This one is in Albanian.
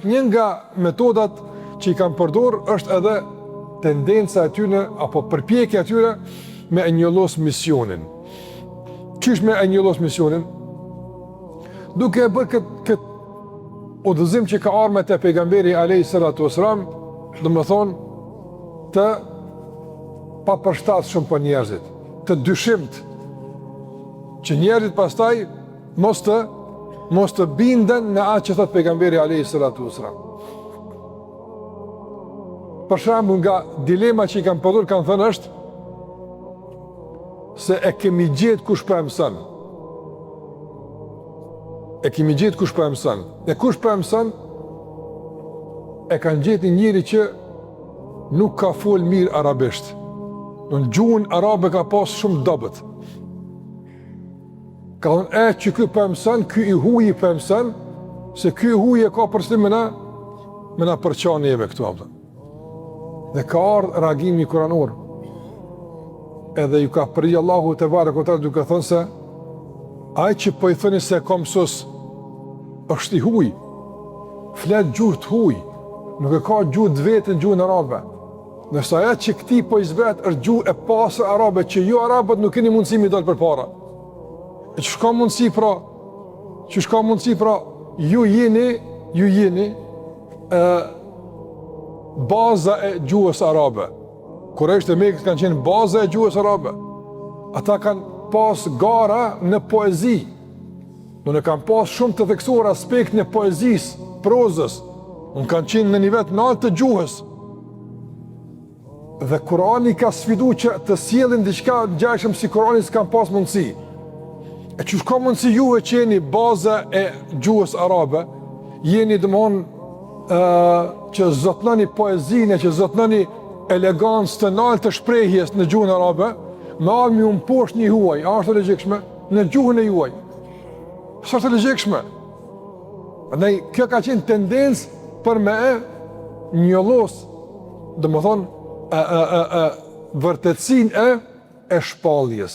Një nga metodat që i kam përdor është edhe tendenca e tyre apo përpjekja e tyre me e njollos misionin. Qysh me e njollos misionin? Duke e bërë këtë udhëzim që ka ardhur te pejgamberi alayhi salatu wasalam, do të thonë të papërshtatshëm për njerëzit, të dyshimt, që njerëzit pastaj mos të binden në atë që thot pejgamberi alayhi salatu wasalam. Për shembull, nga dilema që i kam përdor kanë thënë është se e kemi gjetë kush po e mëson. E kemi gjetë kush po e mëson. E kush po e mëson? E kanë gjetë njëri që nuk ka fol mirë arabisht. Në gjuhën arabe ka pas shumë dobët. Ka thonë, që ky po e mëson, ky i huaj po e mëson, se ky i huaj e ka përshtim me na përçan neve këtu apo. Dhe ka ardhur reagimi kuranor. Edhe ju ka përgjigj Allahu te barekote duke thënë se ai që po i thoni se ka mësues është i huaj. Flet gjuhë të huaj, nuk e ka gjuhë të vetë në gjuhën arabe. Nëse ajo që këtij po i zbret është gjuhë e pasur arabe që ju arabët nuk keni mundësi mi dal përpara. E që shka mundësi pra, ju jeni baza e gjuhës arabe. Kurajsht e Mekës kanë qenë baza e gjuhës arabe. Ata kanë pas gara në poezi. Në kanë pas shumë të theksuar aspekt në poezisë, prozës. Kanë qenë në nivel të lartë të gjuhës. Dhe Kurani ka sfidu që të sjellin diçka ngjashme si Kurani s'kan pas mundësi. E që shka mundësi juve që jeni baza e gjuhës arabe, jeni që zotnoni poezine, që zotnoni elegancë të naltë të shprehjes në gjuhën arabe, me armi unë poshtë një huaj, a është të legjikshme? Në gjuhën e juaj. Së është të legjikshme? Kjo ka qenë tendencë për me njollos, dhe më thonë, vërtetësin e shpalljes.